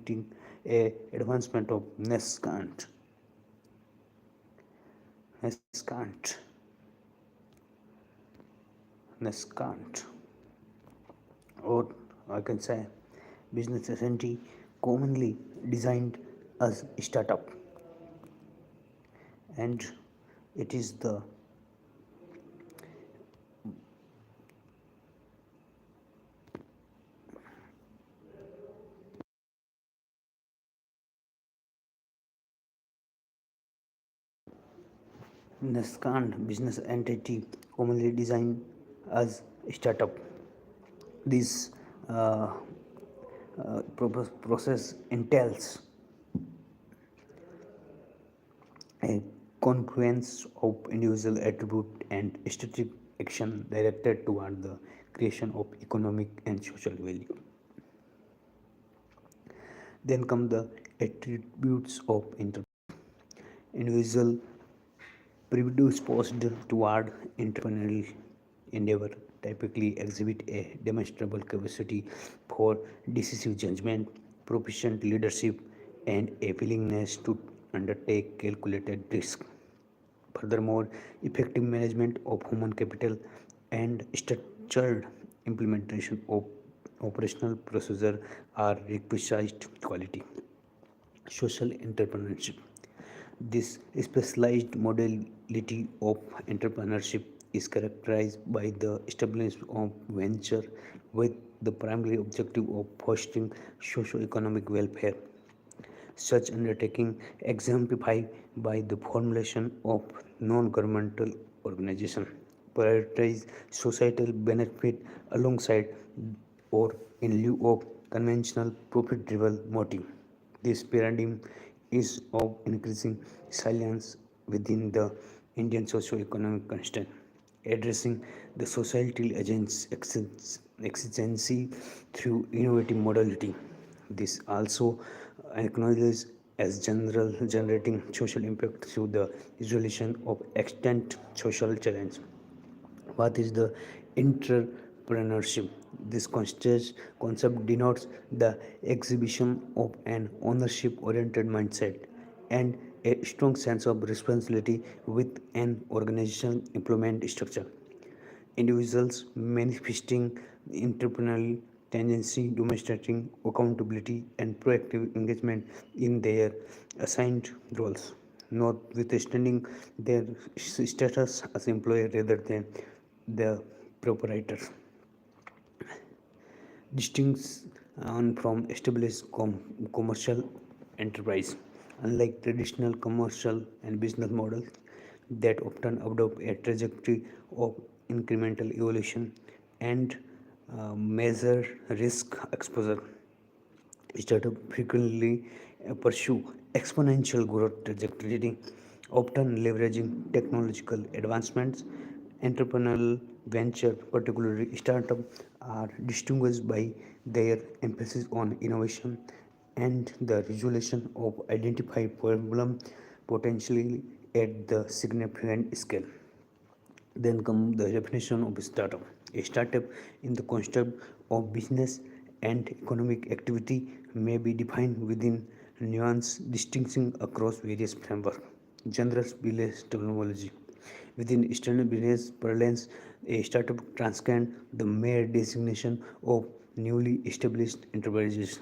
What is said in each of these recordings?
reflecting a advancement of Nescant, or I can say business entity commonly designed as a startup, and it is the Nescant business entity commonly designed as a startup. This uh, process entails a confluence of individual attribute and strategic action directed toward the creation of economic and social value. Then come the attributes of individual predisposed toward entrepreneurial endeavor typically exhibit a demonstrable capacity for decisive judgment, proficient leadership, and a willingness to undertake calculated risk. Furthermore, effective management of human capital and structured implementation of operational procedure are requisite quality. Social entrepreneurship. This specialized modality of entrepreneurship is characterized by the establishment of venture with the primary objective of fostering socio-economic welfare. Such undertaking exemplified by the formulation of non-governmental organization prioritize societal benefit alongside or in lieu of conventional profit-driven motive. This paradigm is of increasing salience within the Indian socio-economic context, addressing the societal exigency through innovative modality. This also acknowledges as general generating social impact through the resolution of extant social challenge. What is the entrepreneurship? This concept denotes the exhibition of an ownership oriented mindset and a strong sense of responsibility with an organizational implement structure. Individuals manifesting entrepreneurial tendency, demonstrating accountability and proactive engagement in their assigned roles, notwithstanding their status as employee rather than the proprietor. Distinct from established commercial enterprise. Unlike traditional commercial and business models that often adopt a trajectory of incremental evolution and measure risk exposure, startups frequently pursue exponential growth trajectory, often leveraging technological advancements. Entrepreneurial venture, particularly startups, are distinguished by their emphasis on innovation and the resolution of identified problems potentially at the significant scale. Then come the definition of a startup. A startup in the concept of business and economic activity may be defined within nuance distinction across various frameworks. General business terminology. Within standard business parlance, a startup transcends the mere designation of newly established enterprises.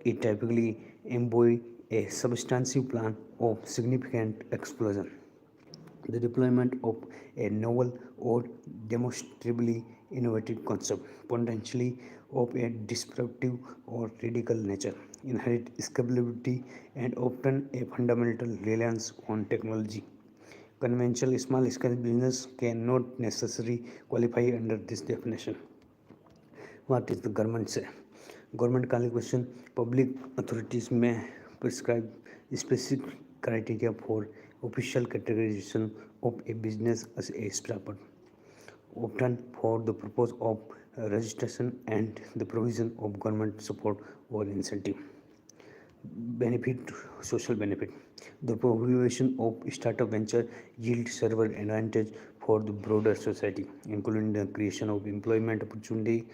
It typically embodies a substantive plan of significant explosion, the deployment of a novel or demonstrably innovative concept, potentially of a disruptive or radical nature, inherent scalability, and often a fundamental reliance on technology. Conventional small scale business cannot necessarily qualify under this definition. What is the government say? Government qualification. Public authorities may prescribe specific criteria for official categorization of a business as a startup, often for the purpose of registration and the provision of government support or incentive. Benefit, social benefit. The proliferation of startup venture yield several advantages for the broader society, including the creation of employment opportunity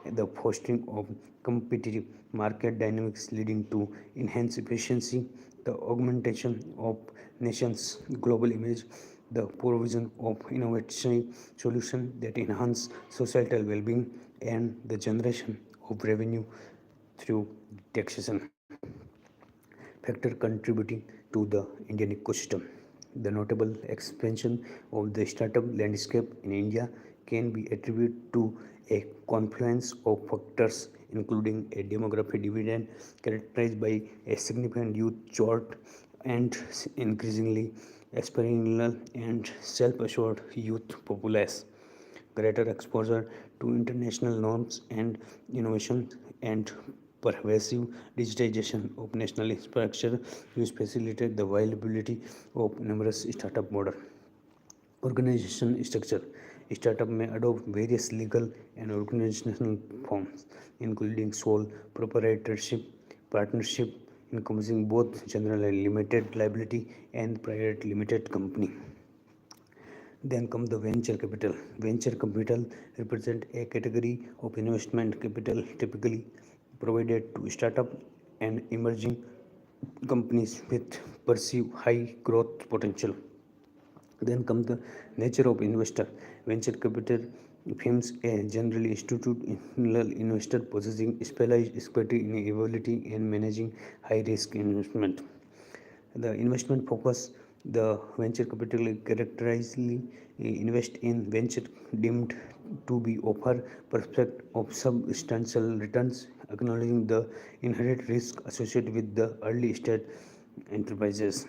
the fostering of competitive market dynamics leading to enhanced efficiency, the augmentation of nations' global image, the provision of innovative solutions that enhance societal well-being, and the generation of revenue through taxation factor contributing to the Indian ecosystem. The notable expansion of the startup landscape in India can be attributed to a confluence of factors, including a demographic dividend characterized by a significant youth chart and increasingly aspirational and self-assured youth populace, greater exposure to international norms and innovation, and pervasive digitization of national infrastructure which facilitate the viability of numerous startup model. Organization structure. Startup may adopt various legal and organizational forms, including sole proprietorship, partnership, encompassing both general and limited liability and private limited company. Then comes the venture capital. Venture capital represent a category of investment capital typically provided to startup and emerging companies with perceived high growth potential. Then comes the nature of investor. Venture capital firms a generally institutional investor possessing specialized expertise in evaluating and managing high risk investment. The investment focus. The venture capital characteristically invest in venture deemed to be offer prospect of substantial returns, acknowledging the inherent risk associated with the early stage enterprises.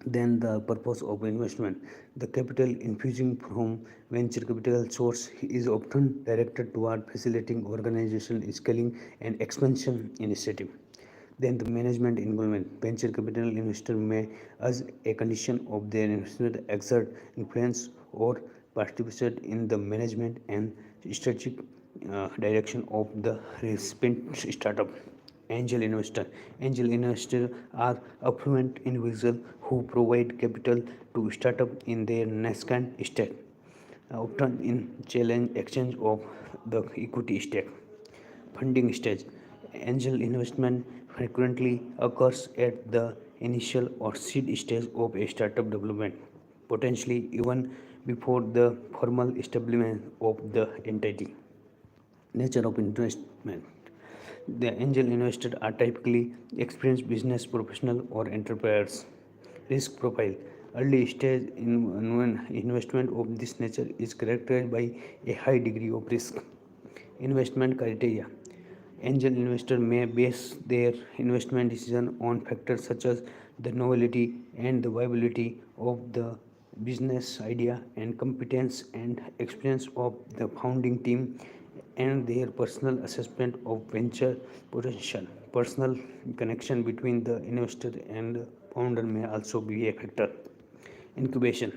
Then the purpose of investment. The capital infusing from venture capital source is often directed toward facilitating organization scaling and expansion initiative. Then the management involvement. Venture capital investor may, as a condition of their investment, exert influence or participate in the management and strategic direction of the recipient startup. Angel investors are affluent individuals who provide capital to startup in their nascent state, often in challenge exchange of the equity stake. Funding stage. Angel investment frequently occurs at the initial or seed stage of a startup development, potentially even before the formal establishment of the entity. Nature of investment. The angel investors are typically experienced business professionals or entrepreneurs. Risk profile. Early stage investment of this nature is characterized by a high degree of risk. Investment criteria. Angel investors may base their investment decision on factors such as the novelty and the viability of the business idea and competence and experience of the founding team and their personal assessment of venture potential. Personal connection between the investor and the founder may also be a factor. Incubation.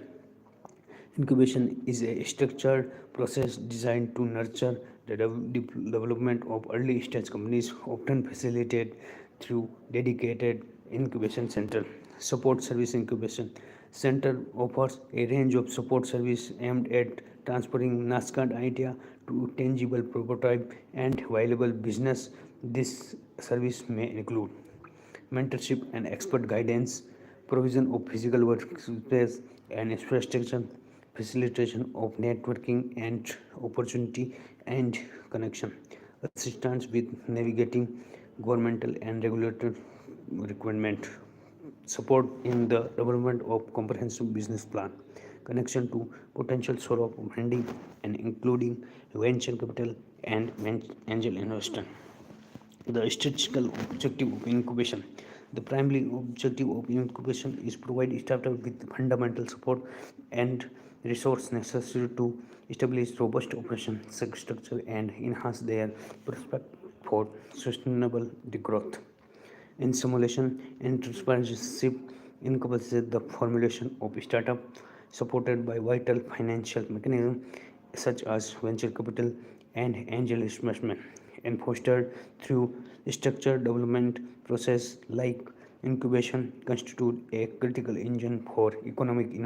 Incubation is a structured process designed to nurture the development of early stage companies, often facilitated through dedicated incubation center. Support service. Incubation center offers a range of support service aimed at transferring nascent idea to tangible prototype and viable business. This service may include mentorship and expert guidance, provision of physical workspace and infrastructure, facilitation of networking and opportunity and connection, assistance with navigating governmental and regulatory requirement, support in the development of comprehensive business plan, connection to potential source of funding and including venture capital and angel investor. The statistical objective of incubation. The primary objective of incubation is provide startup with fundamental support and resource necessary to establish robust operation structure and enhance their prospect for sustainable growth. In simulation, entrepreneurship encompasses the formulation of startup supported by vital financial mechanisms such as venture capital and angel investment, and fostered through structured development process like incubation constitute a critical engine for economic